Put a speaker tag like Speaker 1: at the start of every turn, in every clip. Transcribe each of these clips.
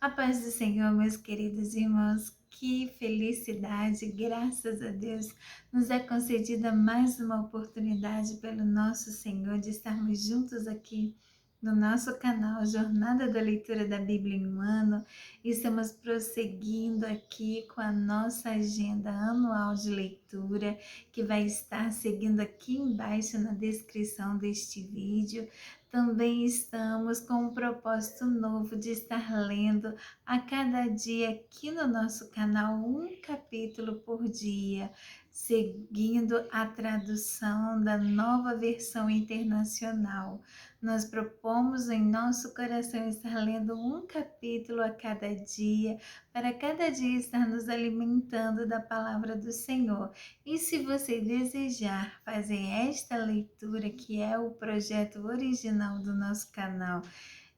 Speaker 1: A paz do Senhor, meus queridos irmãos, que felicidade, graças a Deus, nos é concedida mais uma oportunidade pelo nosso Senhor de estarmos juntos aqui no nosso canal Jornada da Leitura da Bíblia em um Ano. Estamos prosseguindo aqui com a nossa agenda anual de leitura, que vai estar seguindo aqui embaixo na descrição deste vídeo. Também estamos com um propósito novo de estar lendo a cada dia aqui no nosso canal um capítulo por dia, seguindo a tradução da Nova Versão Internacional. Nós propomos em nosso coração estar lendo um capítulo a cada dia, para cada dia estar nos alimentando da palavra do Senhor. E se você desejar fazer esta leitura, que é o projeto original do nosso canal,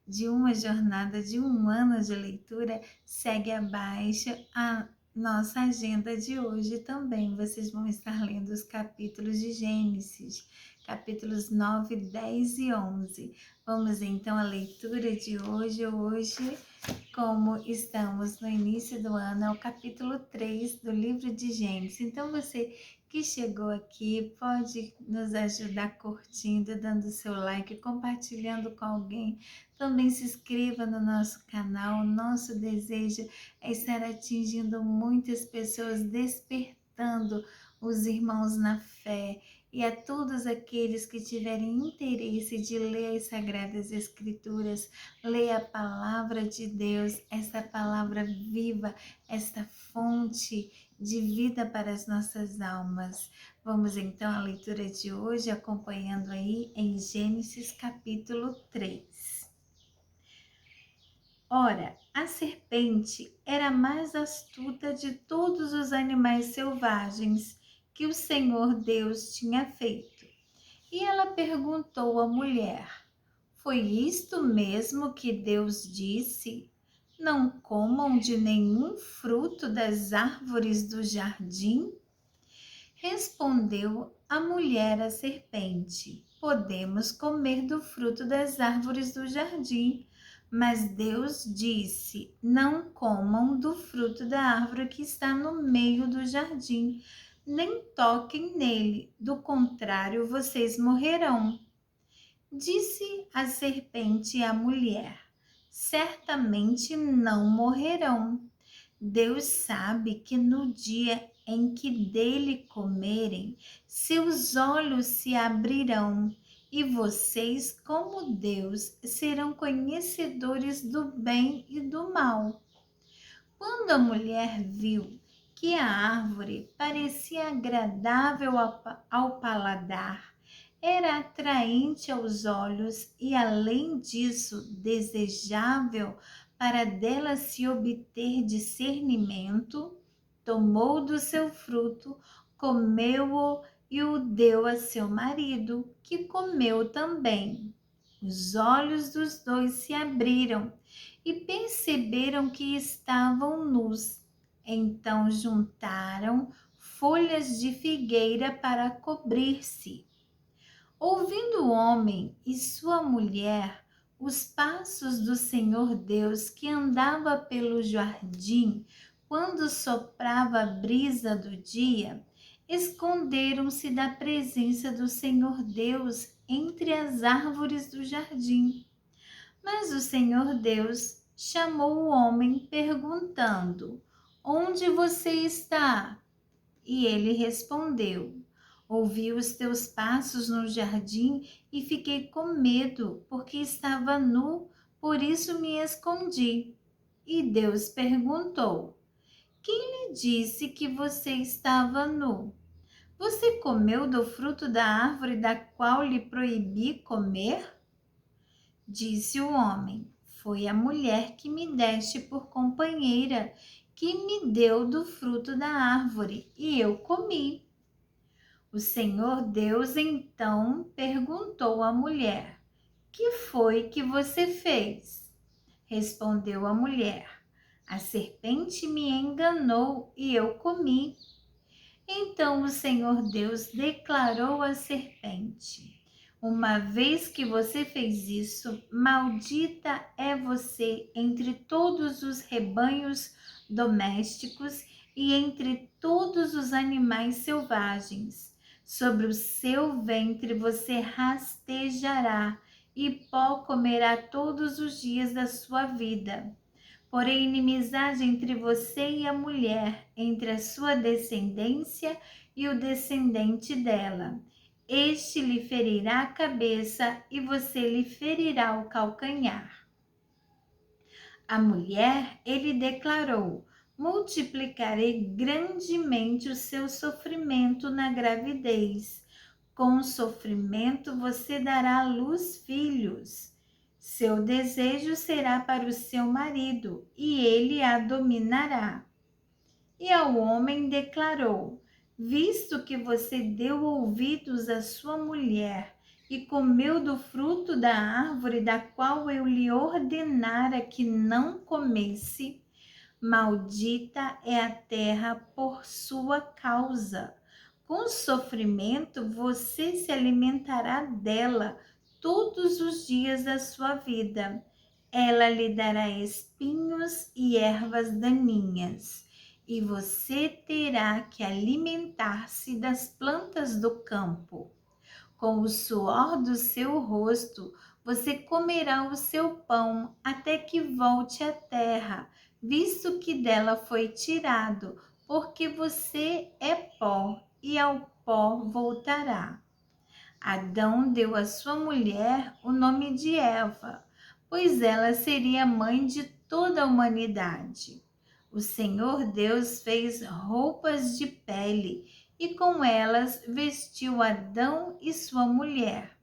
Speaker 1: de uma jornada de um ano de leitura, segue abaixo a nossa agenda de hoje também. Vocês vão estar lendo os capítulos de Gênesis, capítulos 9, 10 e 11. Vamos então à leitura de hoje. Hoje, como estamos no início do ano, é o capítulo 3 do livro de Gênesis. Então você que chegou aqui pode nos ajudar curtindo, dando seu like, compartilhando com alguém. Também se inscreva no nosso canal. Nosso desejo é estar atingindo muitas pessoas, despertando os irmãos na fé. E a todos aqueles que tiverem interesse de ler as Sagradas Escrituras, ler a Palavra de Deus, essa palavra viva, esta fonte de vida para as nossas almas. Vamos então à leitura de hoje, acompanhando aí em Gênesis capítulo 3. Ora, a serpente era a mais astuta de todos os animais selvagens que o Senhor Deus tinha feito. E ela perguntou à mulher: foi isto mesmo que Deus disse? Não comam de nenhum fruto das árvores do jardim? Respondeu a mulher à serpente: podemos comer do fruto das árvores do jardim. Mas Deus disse: não comam do fruto da árvore que está no meio do jardim, nem toquem nele, do contrário vocês morrerão. Disse a serpente à mulher: certamente não morrerão. Deus sabe que no dia em que dele comerem, seus olhos se abrirão e vocês, como Deus, serão conhecedores do bem e do mal. Quando a mulher viu que a árvore parecia agradável ao paladar, era atraente aos olhos e, além disso, desejável para dela se obter discernimento, tomou do seu fruto, comeu-o e o deu a seu marido, que comeu também. Os olhos dos dois se abriram e perceberam que estavam nus. Então juntaram folhas de figueira para cobrir-se. Ouvindo o homem e sua mulher os passos do Senhor Deus que andava pelo jardim quando soprava a brisa do dia, esconderam-se da presença do Senhor Deus entre as árvores do jardim. Mas o Senhor Deus chamou o homem perguntando: onde você está? E ele respondeu: ouvi os teus passos no jardim e fiquei com medo, porque estava nu, por isso me escondi. E Deus perguntou: quem lhe disse que você estava nu? Você comeu do fruto da árvore da qual lhe proibi comer? Disse o homem: foi a mulher que me deste por companheira, que me deu do fruto da árvore, e eu comi. O Senhor Deus então perguntou à mulher: que foi que você fez? Respondeu a mulher: a serpente me enganou e eu comi. Então o Senhor Deus declarou à serpente: Uma vez que você fez isso, maldita é você entre todos os rebanhos domésticos e entre todos os animais selvagens. Sobre o seu ventre você rastejará e pó comerá todos os dias da sua vida. Porém, inimizade entre você e a mulher, entre a sua descendência e o descendente dela. Este lhe ferirá a cabeça e você lhe ferirá o calcanhar. A mulher, ele declarou: multiplicarei grandemente o seu sofrimento na gravidez. Com o sofrimento você dará à luz filhos. Seu desejo será para o seu marido e ele a dominará. E ao homem declarou: visto que você deu ouvidos à sua mulher e comeu do fruto da árvore da qual eu lhe ordenara que não comesse, maldita é a terra por sua causa. Com sofrimento você se alimentará dela todos os dias da sua vida. Ela lhe dará espinhos e ervas daninhas, e você terá que alimentar-se das plantas do campo. Com o suor do seu rosto, você comerá o seu pão até que volte à terra, visto que dela foi tirado, porque você é pó e ao pó voltará. Adão deu à sua mulher o nome de Eva, pois ela seria mãe de toda a humanidade. O Senhor Deus fez roupas de pele e com elas vestiu Adão e sua mulher.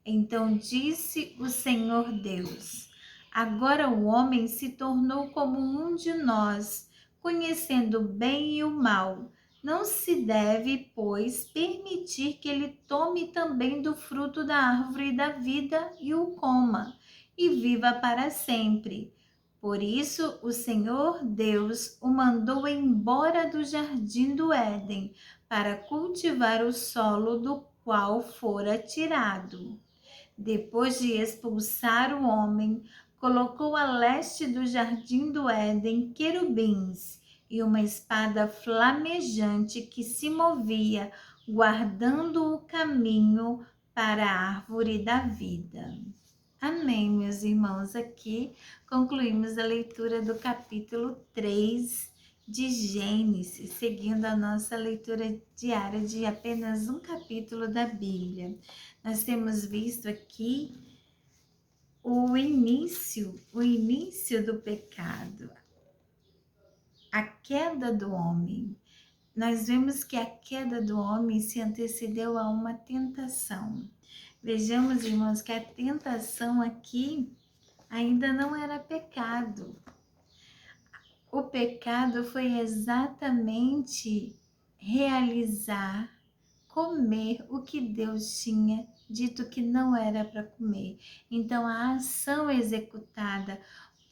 Speaker 1: Então disse o Senhor Deus: agora o homem se tornou como um de nós, conhecendo o bem e o mal. Não se deve, pois, permitir que ele tome também do fruto da árvore da vida e o coma, e viva para sempre. Por isso, o Senhor Deus o mandou embora do jardim do Éden, para cultivar o solo do qual fora tirado. Depois de expulsar o homem, colocou a leste do jardim do Éden querubins e uma espada flamejante que se movia, guardando o caminho para a árvore da vida. Amém, meus irmãos. Aqui concluímos a leitura do capítulo 3 de Gênesis, seguindo a nossa leitura diária de apenas um capítulo da Bíblia. Nós temos visto aqui o início do pecado, a queda do homem. Nós vemos que a queda do homem se antecedeu a uma tentação. Vejamos, irmãos, que a tentação aqui ainda não era pecado. O pecado foi exatamente realizar, comer o que Deus tinha dito que não era para comer. Então, a ação executada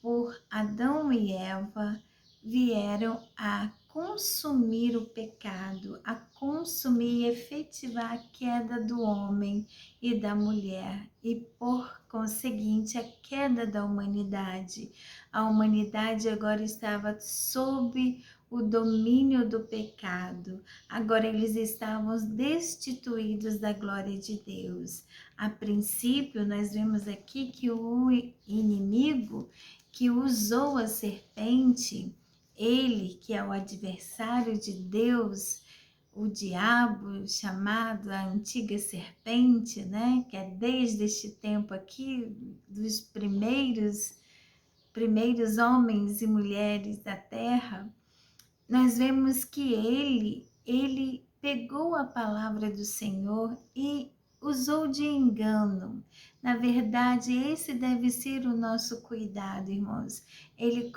Speaker 1: por Adão e Eva vieram a consumir o pecado, a consumir e efetivar a queda do homem e da mulher e, por conseguinte, a queda da humanidade. A humanidade agora estava sob o domínio do pecado. Agora eles estavam destituídos da glória de Deus. A princípio, nós vemos aqui que o inimigo que usou a serpente, ele que é o adversário de Deus, o diabo, chamado a antiga serpente, né? Que é desde este tempo aqui, dos primeiros homens e mulheres da terra, nós vemos que ele pegou a palavra do Senhor e usou de engano. Na verdade, esse deve ser o nosso cuidado, irmãos. Ele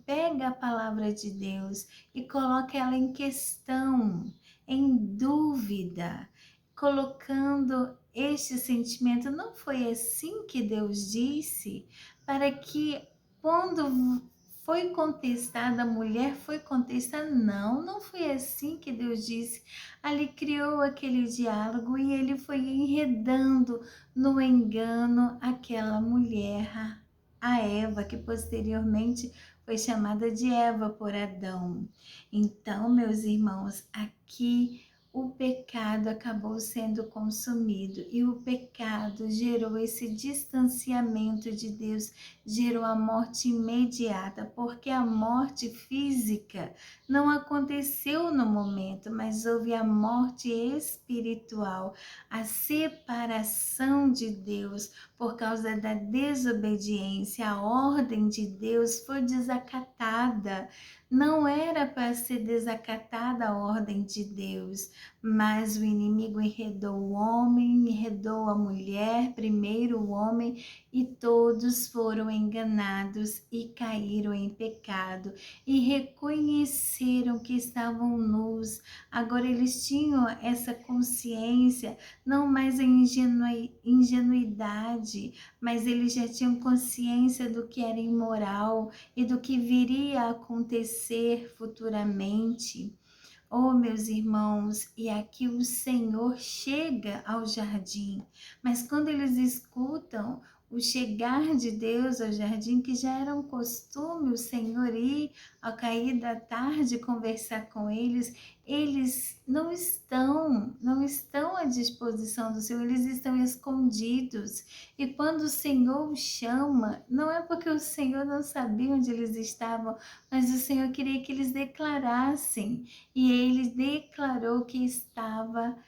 Speaker 1: pega a palavra de Deus e coloca ela em questão, em dúvida, colocando este sentimento. Não foi assim que Deus disse? Para que quando foi contestada, a mulher foi contestada. Não, não foi assim que Deus disse. Ali criou aquele diálogo e ele foi enredando no engano aquela mulher, a Eva, que posteriormente foi chamada de Eva por Adão. Então, meus irmãos, aqui o pecado acabou sendo consumido e o pecado gerou esse distanciamento de Deus, gerou a morte imediata, porque a morte física não aconteceu no momento, mas houve a morte espiritual, a separação de Deus por causa da desobediência. A ordem de Deus foi desacatada. Não era para ser desacatada a ordem de Deus, mas o inimigo enredou o homem, enredou a mulher, primeiro o homem, e todos foram enganados e caíram em pecado e reconheceram que estavam nus. Agora eles tinham essa consciência, não mais a ingenuidade, mas eles já tinham consciência do que era imoral e do que viria a acontecer futuramente. Oh, meus irmãos, e aqui o Senhor chega ao jardim, mas quando eles escutam o chegar de Deus ao jardim, que já era um costume, o Senhor ir ao cair da tarde conversar com eles não estão à disposição do Senhor, eles estão escondidos. E quando o Senhor os chama, não é porque o Senhor não sabia onde eles estavam, mas o Senhor queria que eles declarassem. E ele declarou que estava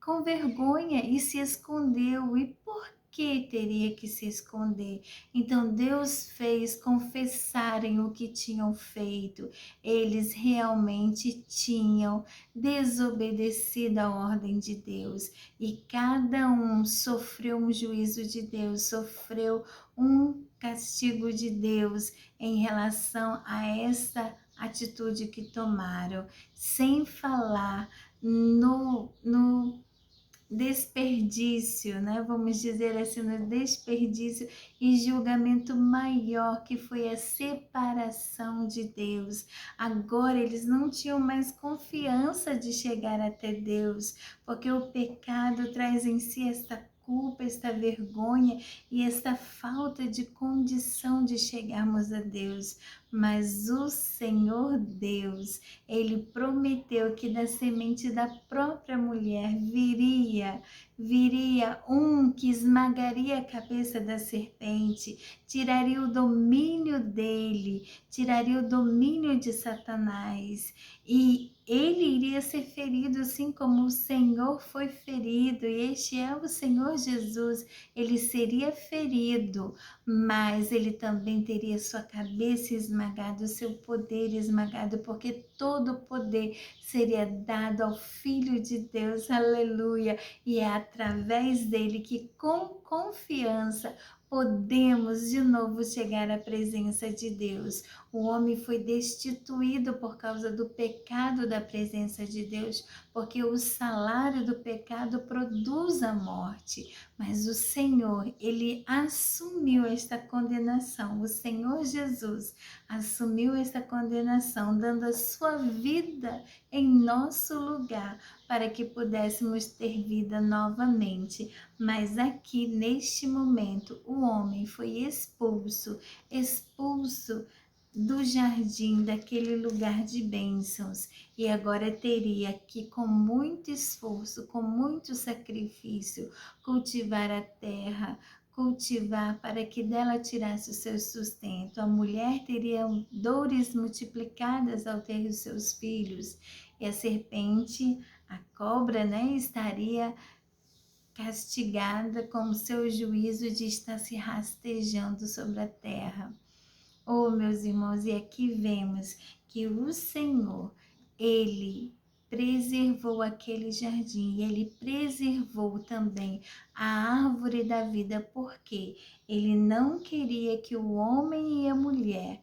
Speaker 1: com vergonha e se escondeu. E por que teria que se esconder? Então Deus fez confessarem o que tinham feito. Eles realmente tinham desobedecido a ordem de Deus e cada um sofreu um juízo de Deus, sofreu um castigo de Deus em relação a essa atitude que tomaram, sem falar no desperdício, né? Vamos dizer assim, no desperdício e julgamento maior que foi a separação de Deus. Agora eles não tinham mais confiança de chegar até Deus, porque o pecado traz em si esta culpa, esta vergonha e esta falta de condição de chegarmos a Deus. Mas o Senhor Deus, ele prometeu que da semente da própria mulher viria um que esmagaria a cabeça da serpente, tiraria o domínio dele, tiraria o domínio de Satanás, e ele iria ser ferido assim como o Senhor foi ferido, e este é o Senhor Jesus. Ele seria ferido, mas ele também teria sua cabeça esmagada, o seu poder esmagado, porque todo o poder seria dado ao Filho de Deus, aleluia, e é através dele que com confiança podemos de novo chegar à presença de Deus. O homem foi destituído por causa do pecado da presença de Deus, porque o salário do pecado produz a morte. Mas o Senhor, ele assumiu esta condenação. O Senhor Jesus assumiu esta condenação, dando a sua vida em nosso lugar, para que pudéssemos ter vida novamente. Mas aqui, neste momento, o homem foi expulso do jardim, daquele lugar de bênçãos, e agora teria que, com muito esforço, com muito sacrifício, cultivar a terra, cultivar para que dela tirasse o seu sustento. A mulher teria dores multiplicadas ao ter os seus filhos, e a serpente, a cobra, né, estaria castigada com o seu juízo de estar se rastejando sobre a terra. Oh, meus irmãos, e aqui vemos que o Senhor, ele preservou aquele jardim, e ele preservou também a árvore da vida, porque ele não queria que o homem e a mulher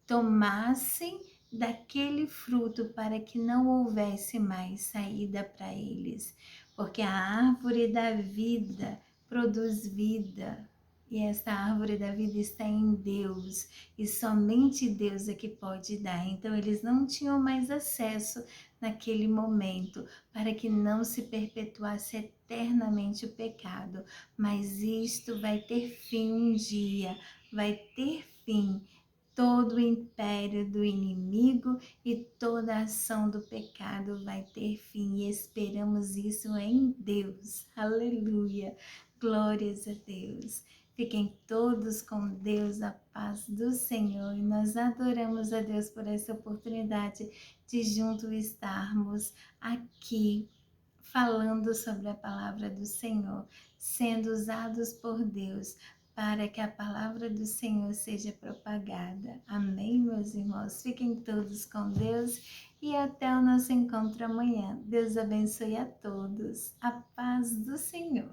Speaker 1: tomassem daquele fruto para que não houvesse mais saída para eles, porque a árvore da vida produz vida e essa árvore da vida está em Deus, e somente Deus é que pode dar. Então eles não tinham mais acesso naquele momento, para que não se perpetuasse eternamente o pecado. Mas isto vai ter fim um dia, vai ter fim todo o império do inimigo e toda a ação do pecado vai ter fim, e esperamos isso em Deus. Aleluia! Glórias a Deus. Fiquem todos com Deus, a paz do Senhor, e nós adoramos a Deus por essa oportunidade de juntos estarmos aqui falando sobre a palavra do Senhor, sendo usados por Deus para que a palavra do Senhor seja propagada. Amém, meus irmãos? Fiquem todos com Deus e até o nosso encontro amanhã. Deus abençoe a todos. A paz do Senhor.